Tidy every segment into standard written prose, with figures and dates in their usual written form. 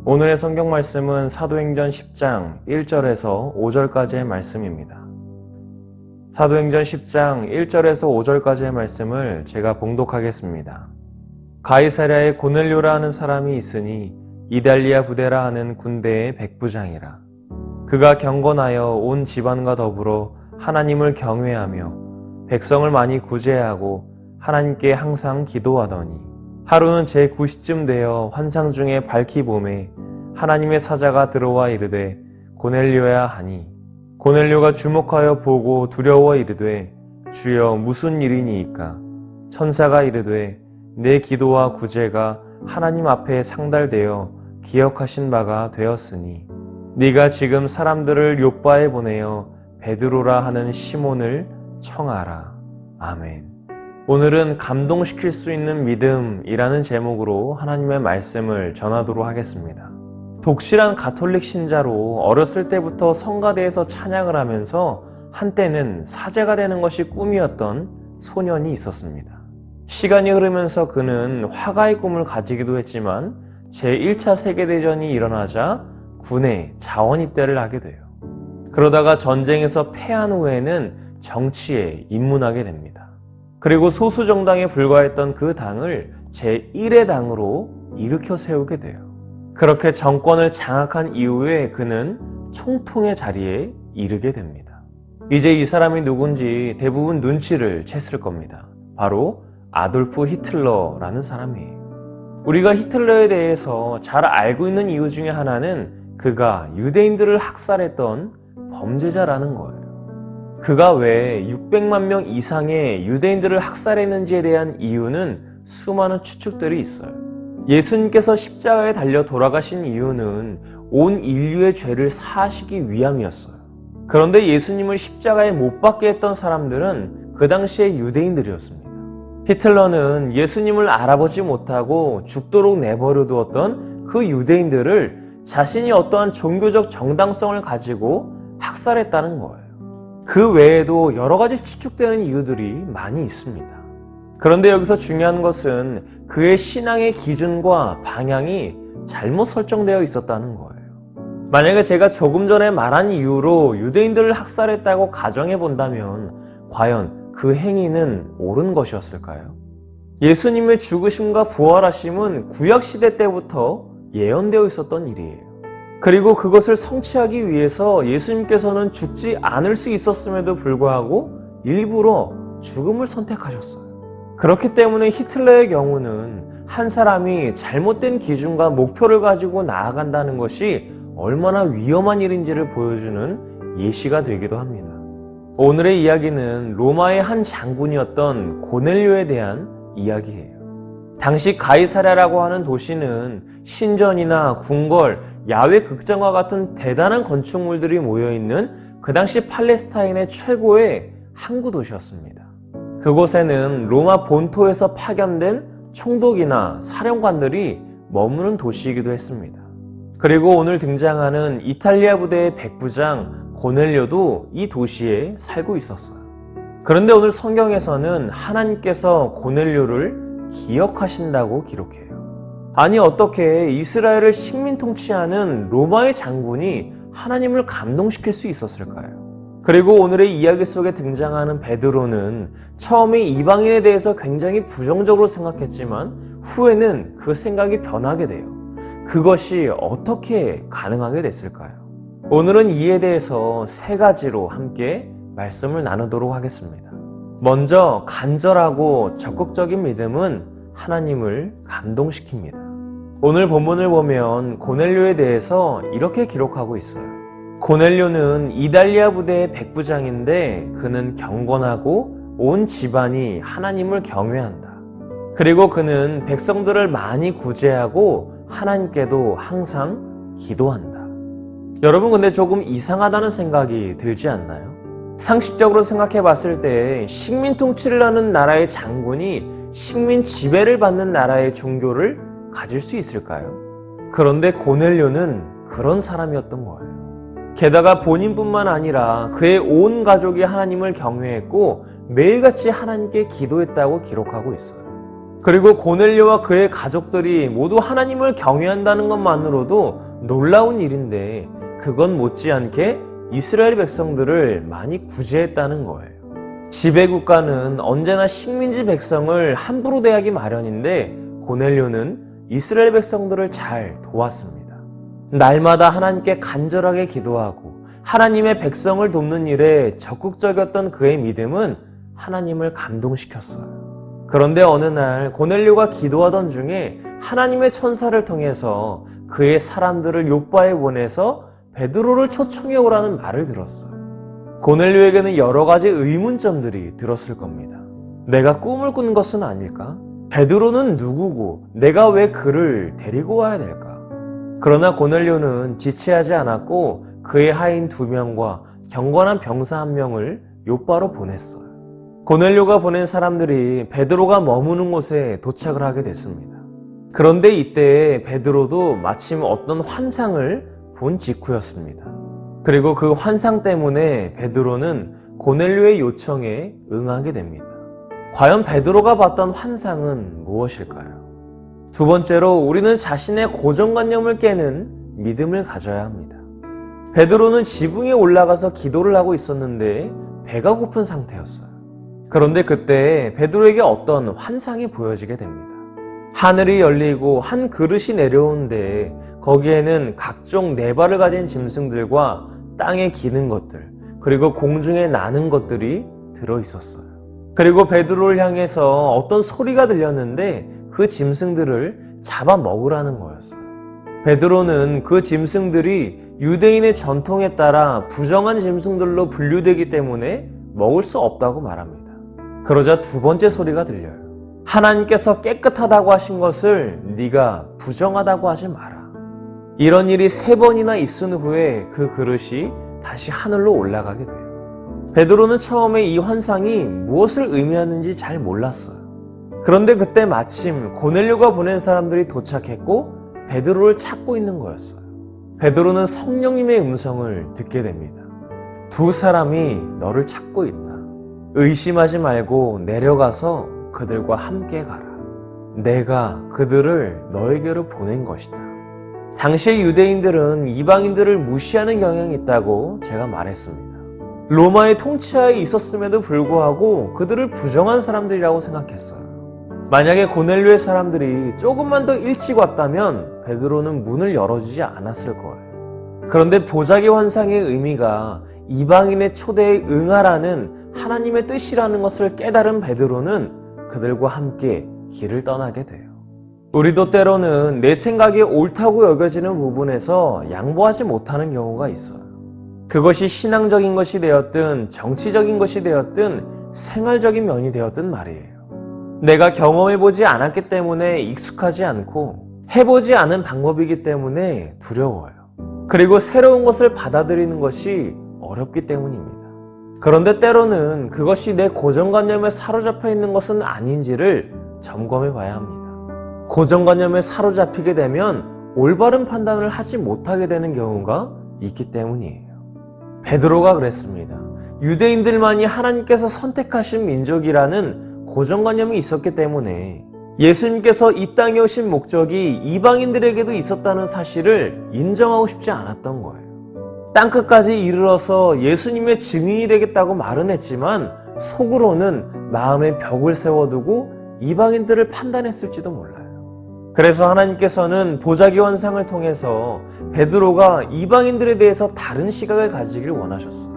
오늘의 성경 말씀은 사도행전 10장 1절에서 5절까지의 말씀입니다. 사도행전 10장 1절에서 5절까지의 말씀을 제가 봉독하겠습니다. 가이사랴에 고넬료라 하는 사람이 있으니 이달리아 부대라 하는 군대의 백부장이라. 그가 경건하여 온 집안과 더불어 하나님을 경외하며 백성을 많이 구제하고 하나님께 항상 기도하더니 하루는 제9시쯤 되어 환상 중에 밝히 보매 하나님의 사자가 들어와 이르되 고넬료야 하니 고넬료가 주목하여 보고 두려워 이르되 주여 무슨 일이니이까. 천사가 이르되 내 기도와 구제가 하나님 앞에 상달되어 기억하신 바가 되었으니 네가 지금 사람들을 욥바에 보내어 베드로라 하는 시몬을 청하라. 아멘. 오늘은 감동시킬 수 있는 믿음이라는 제목으로 하나님의 말씀을 전하도록 하겠습니다. 독실한 가톨릭 신자로 어렸을 때부터 성가대에서 찬양을 하면서 한때는 사제가 되는 것이 꿈이었던 소년이 있었습니다. 시간이 흐르면서 그는 화가의 꿈을 가지기도 했지만 제1차 세계대전이 일어나자 군에 자원 입대를 하게 돼요. 그러다가 전쟁에서 패한 후에는 정치에 입문하게 됩니다. 그리고 소수 정당에 불과했던 그 당을 제1의 당으로 일으켜 세우게 돼요. 그렇게 정권을 장악한 이후에 그는 총통의 자리에 이르게 됩니다. 이제 이 사람이 누군지 대부분 눈치를 챘을 겁니다. 바로 아돌프 히틀러라는 사람이에요. 우리가 히틀러에 대해서 잘 알고 있는 이유 중에 하나는 그가 유대인들을 학살했던 범죄자라는 거예요. 그가 왜 600만 명 이상의 유대인들을 학살했는지에 대한 이유는 수많은 추측들이 있어요. 예수님께서 십자가에 달려 돌아가신 이유는 온 인류의 죄를 사하시기 위함이었어요. 그런데 예수님을 십자가에 못 박게 했던 사람들은 그 당시의 유대인들이었습니다. 히틀러는 예수님을 알아보지 못하고 죽도록 내버려 두었던 그 유대인들을 자신이 어떠한 종교적 정당성을 가지고 학살했다는 거예요. 그 외에도 여러 가지 추측되는 이유들이 많이 있습니다. 그런데 여기서 중요한 것은 그의 신앙의 기준과 방향이 잘못 설정되어 있었다는 거예요. 만약에 제가 조금 전에 말한 이유로 유대인들을 학살했다고 가정해 본다면 과연 그 행위는 옳은 것이었을까요? 예수님의 죽으심과 부활하심은 구약시대 때부터 예언되어 있었던 일이에요. 그리고 그것을 성취하기 위해서 예수님께서는 죽지 않을 수 있었음에도 불구하고 일부러 죽음을 선택하셨어요. 그렇기 때문에 히틀러의 경우는 한 사람이 잘못된 기준과 목표를 가지고 나아간다는 것이 얼마나 위험한 일인지를 보여주는 예시가 되기도 합니다. 오늘의 이야기는 로마의 한 장군이었던 고넬료에 대한 이야기예요. 당시 가이사랴라고 하는 도시는 신전이나 궁궐, 야외 극장과 같은 대단한 건축물들이 모여있는 그 당시 팔레스타인의 최고의 항구 도시였습니다. 그곳에는 로마 본토에서 파견된 총독이나 사령관들이 머무는 도시이기도 했습니다. 그리고 오늘 등장하는 이탈리아 부대의 백부장 고넬료도 이 도시에 살고 있었어요. 그런데 오늘 성경에서는 하나님께서 고넬료를 기억하신다고 기록해요. 아니 어떻게 이스라엘을 식민 통치하는 로마의 장군이 하나님을 감동시킬 수 있었을까요? 그리고 오늘의 이야기 속에 등장하는 베드로는 처음에 이방인에 대해서 굉장히 부정적으로 생각했지만 후에는 그 생각이 변하게 돼요. 그것이 어떻게 가능하게 됐을까요? 오늘은 이에 대해서 세 가지로 함께 말씀을 나누도록 하겠습니다. 먼저 간절하고 적극적인 믿음은 하나님을 감동시킵니다. 오늘 본문을 보면 고넬료에 대해서 이렇게 기록하고 있어요. 고넬료는 이달리아 부대의 백부장인데 그는 경건하고 온 집안이 하나님을 경외한다. 그리고 그는 백성들을 많이 구제하고 하나님께도 항상 기도한다. 여러분 근데 조금 이상하다는 생각이 들지 않나요? 상식적으로 생각해 봤을 때 식민 통치를 하는 나라의 장군이 식민 지배를 받는 나라의 종교를 가질 수 있을까요? 그런데 고넬료는 그런 사람이었던 거예요. 게다가 본인뿐만 아니라 그의 온 가족이 하나님을 경외했고 매일같이 하나님께 기도했다고 기록하고 있어요. 그리고 고넬료와 그의 가족들이 모두 하나님을 경외한다는 것만으로도 놀라운 일인데 그건 못지않게 이스라엘 백성들을 많이 구제했다는 거예요. 지배국가는 언제나 식민지 백성을 함부로 대하기 마련인데 고넬료는 이스라엘 백성들을 잘 도왔습니다. 날마다 하나님께 간절하게 기도하고 하나님의 백성을 돕는 일에 적극적이었던 그의 믿음은 하나님을 감동시켰어요. 그런데 어느 날 고넬료가 기도하던 중에 하나님의 천사를 통해서 그의 사람들을 요빠에 보내서 베드로를 초청해 오라는 말을 들었어요. 고넬료에게는 여러 가지 의문점들이 들었을 겁니다. 내가 꿈을 꾼 것은 아닐까? 베드로는 누구고 내가 왜 그를 데리고 와야 될까? 그러나 고넬료는 지체하지 않았고 그의 하인 2명과 경건한 병사 1명을 요빠로 보냈어요. 고넬료가 보낸 사람들이 베드로가 머무는 곳에 도착을 하게 됐습니다. 그런데 이때 베드로도 마침 어떤 환상을 본 직후였습니다. 그리고 그 환상 때문에 베드로는 고넬료의 요청에 응하게 됩니다. 과연 베드로가 봤던 환상은 무엇일까요? 두 번째로 우리는 자신의 고정관념을 깨는 믿음을 가져야 합니다. 베드로는 지붕에 올라가서 기도를 하고 있었는데 배가 고픈 상태였어요. 그런데 그때 베드로에게 어떤 환상이 보여지게 됩니다. 하늘이 열리고 한 그릇이 내려오는데 거기에는 각종 4발을 가진 짐승들과 땅에 기는 것들, 그리고 공중에 나는 것들이 들어있었어요. 그리고 베드로를 향해서 어떤 소리가 들렸는데 그 짐승들을 잡아먹으라는 거였어요. 베드로는 그 짐승들이 유대인의 전통에 따라 부정한 짐승들로 분류되기 때문에 먹을 수 없다고 말합니다. 그러자 2번째 소리가 들려요. 하나님께서 깨끗하다고 하신 것을 네가 부정하다고 하지 마라. 이런 일이 3번이나 있은 후에 그 그릇이 다시 하늘로 올라가게 돼요. 베드로는 처음에 이 환상이 무엇을 의미하는지 잘 몰랐어요. 그런데 그때 마침 고넬료가 보낸 사람들이 도착했고 베드로를 찾고 있는 거였어요. 베드로는 성령님의 음성을 듣게 됩니다. 2 사람이 너를 찾고 있다. 의심하지 말고 내려가서 그들과 함께 가라. 내가 그들을 너에게로 보낸 것이다. 당시의 유대인들은 이방인들을 무시하는 경향이 있다고 제가 말했습니다. 로마의 통치하에 있었음에도 불구하고 그들을 부정한 사람들이라고 생각했어요. 만약에 고넬료의 사람들이 조금만 더 일찍 왔다면 베드로는 문을 열어주지 않았을 거예요. 그런데 보자기 환상의 의미가 이방인의 초대에 응하라는 하나님의 뜻이라는 것을 깨달은 베드로는 그들과 함께 길을 떠나게 돼요. 우리도 때로는 내 생각이 옳다고 여겨지는 부분에서 양보하지 못하는 경우가 있어요. 그것이 신앙적인 것이 되었든 정치적인 것이 되었든 생활적인 면이 되었든 말이에요. 내가 경험해보지 않았기 때문에 익숙하지 않고 해보지 않은 방법이기 때문에 두려워요. 그리고 새로운 것을 받아들이는 것이 어렵기 때문입니다. 그런데 때로는 그것이 내 고정관념에 사로잡혀 있는 것은 아닌지를 점검해 봐야 합니다. 고정관념에 사로잡히게 되면 올바른 판단을 하지 못하게 되는 경우가 있기 때문이에요. 베드로가 그랬습니다. 유대인들만이 하나님께서 선택하신 민족이라는 고정관념이 있었기 때문에 예수님께서 이 땅에 오신 목적이 이방인들에게도 있었다는 사실을 인정하고 싶지 않았던 거예요. 땅끝까지 이르러서 예수님의 증인이 되겠다고 말은 했지만 속으로는 마음에 벽을 세워두고 이방인들을 판단했을지도 몰라요. 그래서 하나님께서는 보자기 환상을 통해서 베드로가 이방인들에 대해서 다른 시각을 가지길 원하셨어요.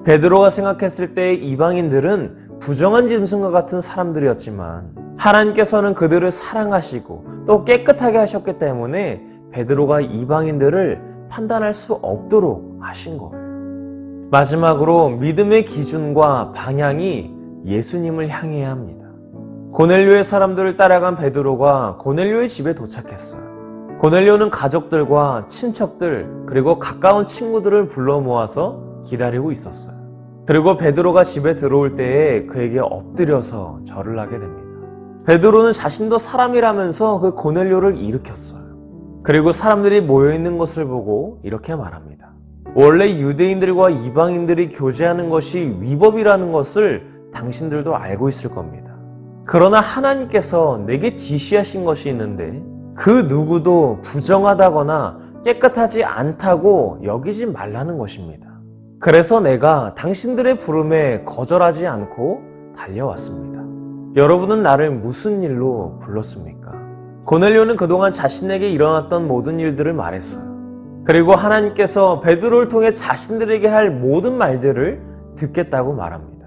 베드로가 생각했을 때 이방인들은 부정한 짐승과 같은 사람들이었지만 하나님께서는 그들을 사랑하시고 또 깨끗하게 하셨기 때문에 베드로가 이방인들을 판단할 수 없도록 하신 거예요. 마지막으로 믿음의 기준과 방향이 예수님을 향해야 합니다. 고넬료의 사람들을 따라간 베드로가 고넬료의 집에 도착했어요. 고넬료는 가족들과 친척들 그리고 가까운 친구들을 불러 모아서 기다리고 있었어요. 그리고 베드로가 집에 들어올 때에 그에게 엎드려서 절을 하게 됩니다. 베드로는 자신도 사람이라면서 그 고넬료를 일으켰어요. 그리고 사람들이 모여있는 것을 보고 이렇게 말합니다. 원래 유대인들과 이방인들이 교제하는 것이 위법이라는 것을 당신들도 알고 있을 겁니다. 그러나 하나님께서 내게 지시하신 것이 있는데 그 누구도 부정하다거나 깨끗하지 않다고 여기지 말라는 것입니다. 그래서 내가 당신들의 부름에 거절하지 않고 달려왔습니다. 여러분은 나를 무슨 일로 불렀습니까? 고넬료는 그동안 자신에게 일어났던 모든 일들을 말했어요. 그리고 하나님께서 베드로를 통해 자신들에게 할 모든 말들을 듣겠다고 말합니다.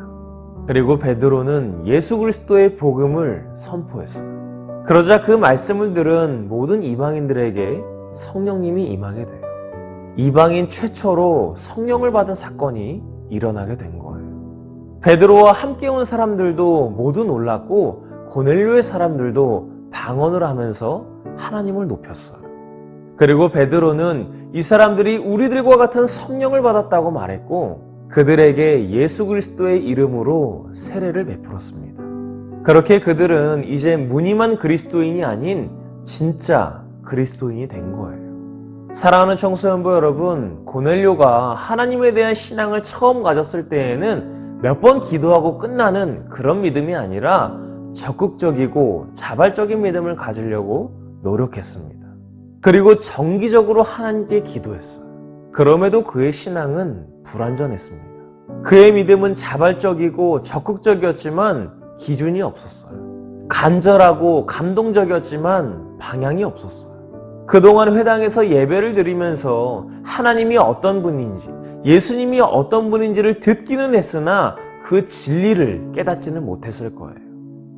그리고 베드로는 예수 그리스도의 복음을 선포했어요. 그러자 그 말씀을 들은 모든 이방인들에게 성령님이 임하게 돼요. 이방인 최초로 성령을 받은 사건이 일어나게 된 거예요. 베드로와 함께 온 사람들도 모두 놀랐고 고넬료의 사람들도 방언을 하면서 하나님을 높였어요. 그리고 베드로는 이 사람들이 우리들과 같은 성령을 받았다고 말했고 그들에게 예수 그리스도의 이름으로 세례를 베풀었습니다. 그렇게 그들은 이제 무늬만 그리스도인이 아닌 진짜 그리스도인이 된 거예요. 사랑하는 청소년부 여러분, 고넬료가 하나님에 대한 신앙을 처음 가졌을 때에는 몇 번 기도하고 끝나는 그런 믿음이 아니라 적극적이고 자발적인 믿음을 가지려고 노력했습니다. 그리고 정기적으로 하나님께 기도했어요. 그럼에도 그의 신앙은 불완전했습니다. 그의 믿음은 자발적이고 적극적이었지만 기준이 없었어요. 간절하고 감동적이었지만 방향이 없었어요. 그동안 회당에서 예배를 드리면서 하나님이 어떤 분인지, 예수님이 어떤 분인지를 듣기는 했으나 그 진리를 깨닫지는 못했을 거예요.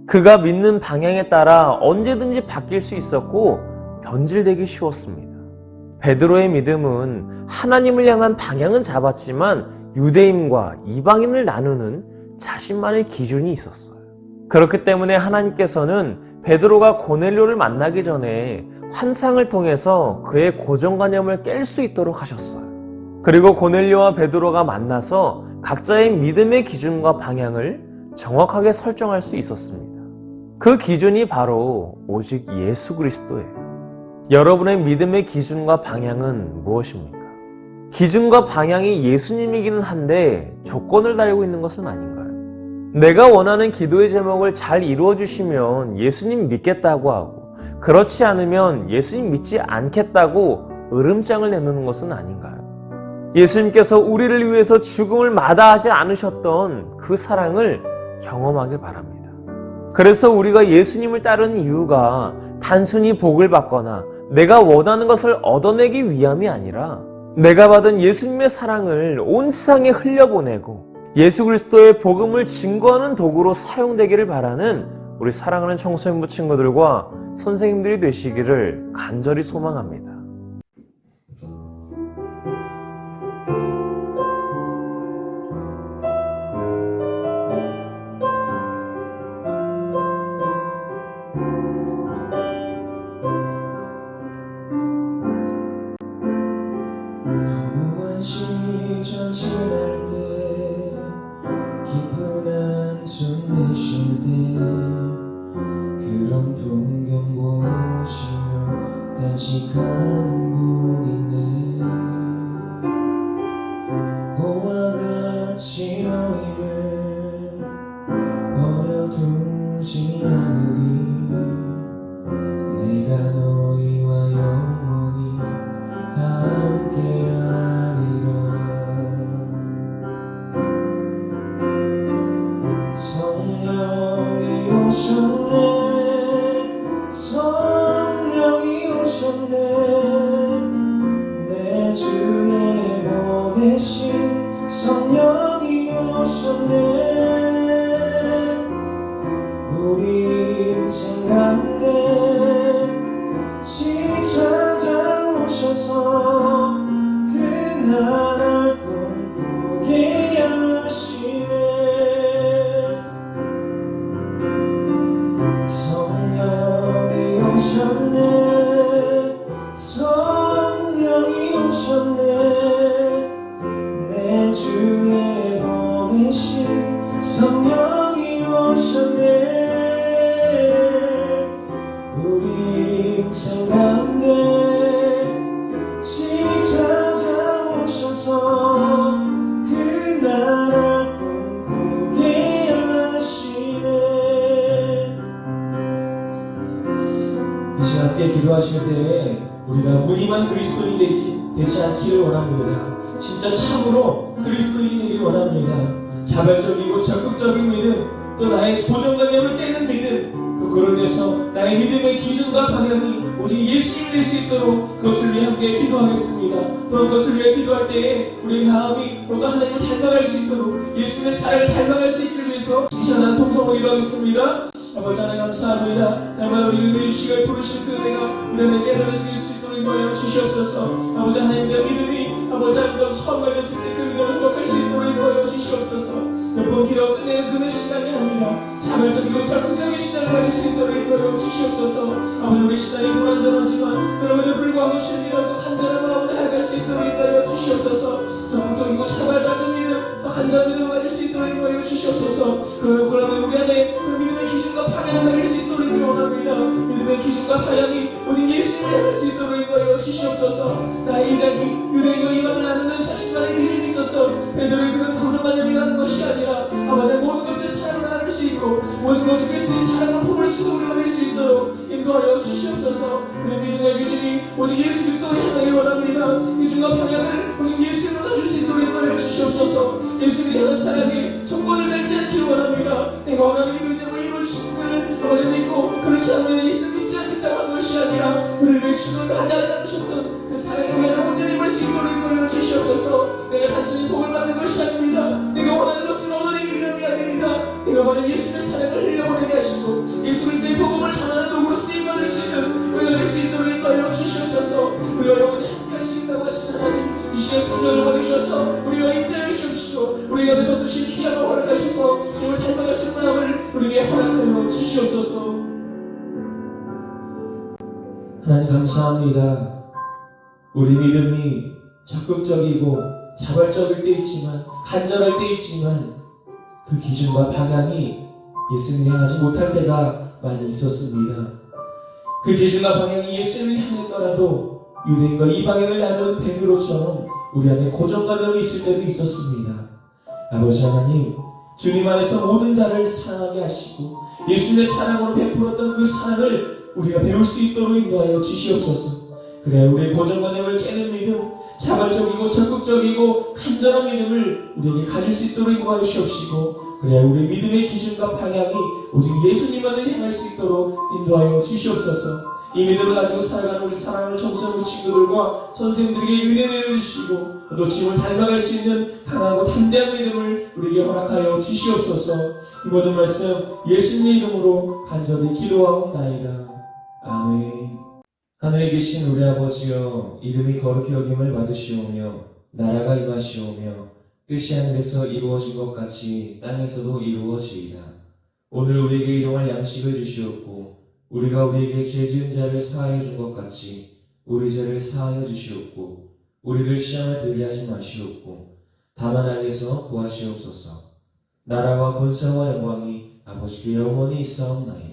그가 믿는 방향에 따라 언제든지 바뀔 수 있었고 변질되기 쉬웠습니다. 베드로의 믿음은 하나님을 향한 방향은 잡았지만 유대인과 이방인을 나누는 자신만의 기준이 있었어요. 그렇기 때문에 하나님께서는 베드로가 고넬료를 만나기 전에 환상을 통해서 그의 고정관념을 깰 수 있도록 하셨어요. 그리고 고넬료와 베드로가 만나서 각자의 믿음의 기준과 방향을 정확하게 설정할 수 있었습니다. 그 기준이 바로 오직 예수 그리스도예요. 여러분의 믿음의 기준과 방향은 무엇입니까? 기준과 방향이 예수님이기는 한데 조건을 달고 있는 것은 아닌가요? 내가 원하는 기도의 제목을 잘 이루어주시면 예수님 믿겠다고 하고 그렇지 않으면 예수님 믿지 않겠다고 으름장을 내놓는 것은 아닌가요? 예수님께서 우리를 위해서 죽음을 마다하지 않으셨던 그 사랑을 경험하길 바랍니다. 그래서 우리가 예수님을 따르는 이유가 단순히 복을 받거나 내가 원하는 것을 얻어내기 위함이 아니라 내가 받은 예수님의 사랑을 온 세상에 흘려보내고 예수 그리스도의 복음을 증거하는 도구로 사용되기를 바라는 우리 사랑하는 청소년부 친구들과 선생님들이 되시기를 간절히 소망합니다. 무한 시절 지날 때 깊은 한숨 내쉴 때 그런 풍경 보시며 단식한 분이네. 고와 같이 너희를 버려두지 않으리. 내가 너희와 영원히 함께하리라. 성령이 오셨네. 성령이 오셨네. 기도하실 때에 우리가 무늬만 그리스도인이 되지 않기를 원합니다. 진짜 참으로 그리스도인이 되길 원합니다. 자발적이고 적극적인 믿음, 또 나의 고정관념을 깨는 믿음, 또 그런데서 나의 믿음의 기준과 방향이 오직 예수님이 될 수 있도록 그것을 위해 함께 기도하겠습니다. 또 그것을 위해 기도할 때에 우리 마음이 또 하나님을 닮아갈 수 있도록 예수님의 사랑을 닮아갈 수 있기를 위해서 이 시간 통성을 기도하겠습니다. 아버지 하나님 감사합니다. 날마다 우리 의식을 부르실 그 은혜가 우리 안에 깨달아질 수 있도록 인도하여 주시옵소서. 아버지 하나님의 믿음이 아버지 하나님 처음 가졌을 때 그 믿음을 회복할 수 있도록 인도하여 주시옵소서. 몇 번 기도 끝내는 그의 시간이 아니라 자발적이고 적극적인 시간을 가질 수 있도록 인도하여 주시옵소서. 아버지 우리 시간이 불완전하지만 그럼에도 불구하고 주님이라도 간절한 마음으로 나아갈 수 있도록 인도하여 주시옵소서. 적극적이고 자발적인 믿음, 간절한 믿음을 가질 수 있도록 인도하여 주시옵소서. 그러면 우리 안에 그 믿음의 기준과 방향을 가질 수 있도록 원합니다. 믿음의 기준과 방향이 오직 예수님을 향할 수 있도록 인도하여 주시옵소서. 나의 인간이 유대인과 이방을 나누는 자신만의 기준이 있었던 베드로의 그런 고정관념이 하는 것이 아니라 아버지 모든 것을 사랑으로 나눌 수 있고 모든 것을 그리스도의 사랑을 품을 수도 우리가 될 수 있도록 인도하여 주시옵소서. 우리 믿음의 기준이 오직 예수 그리스도를 향하길 원합니다. 기준과 방향을 오직 예수님을 가질 수 있도록 인도하여 주시옵소서. 예수를 향한 사랑이 조건을 달지 않기를 원합니다. 내가 원하는 이 의정을 이루어주신 그를 아버지 믿고 그렇지 않으면 예수 믿지 않겠다고 한 것이 아니라 그를 위해 죽음을 하지 않으셨던 그 사랑을 위해 온전히 입을 수 있도록 인도하여 주시옵소서. 내가 단순히 복을 받는 것이 아닙니다. 내가 원하는 것을 얻어내기 위함이 아닙니다. 내가 원하는 예수의 사랑을 흘려보내게 하시고 예수 그리스도의 복음을 전하는 도구로 쓰임받을 수 있는 우리가 될 수 있도록 인도하여 주시옵소서. 우리와 영원히 함께 하시겠다고 하신 하나님 이 시간 성령을 보내주셔서 우리와 임재해 주시옵시고 우리가 더 두신 귀함을 허락하셔서 주님을 닮아갈 수 있는 마음을 우리에게 허락하여 주시옵소서. 하나님 감사합니다. 우리 믿음이 적극적이고 자발적일 때 있지만 간절할 때 있지만 그 기준과 방향이 예수님을 향하지 못할 때가 많이 있었습니다. 그 기준과 방향이 예수님을 향했더라도 유대인과 이방인을 나눈 베드로처럼 우리 안에 고정관념이 있을 때도 있었습니다. 아버지 하나님, 주님 안에서 모든 자를 사랑하게 하시고 예수님의 사랑으로 베풀었던 그 사랑을 우리가 배울 수 있도록 인도하여 주시옵소서. 그래 우리의 고정관념을 깨는 믿음, 자발적이고 적극적이고 간절한 믿음을 우리에게 가질 수 있도록 인도하여 주시옵시고 그래 우리의 믿음의 기준과 방향이 오직 예수님만을 향할 수 있도록 인도하여 주시옵소서. 이 믿음을 가지고 살아가는 우리 사랑하는 청소년 친구들과 선생님들에게 은혜를 주시고 또 주님을 닮아갈 수 있는 강하고 담대한 믿음을 우리에게 허락하여 주시옵소서. 이 모든 말씀 예수님의 이름으로 간절히 기도하옵나이다. 아멘. 하늘에 계신 우리 아버지여, 이름이 거룩히 여김을 받으시오며 나라가 임하시오며 뜻이 하늘에서 이루어진 것 같이 땅에서도 이루어지이다. 오늘 우리에게 일용할 양식을 주시옵고 우리가 우리에게 죄 지은 자를 사하여 준 것 같이 우리 죄를 사하여 주시옵고 우리를 시험에 들게 하지 마시옵고 다만 악에서 구하시옵소서. 나라와 권세와 영광이 아버지께 영원히 있사옵나이다.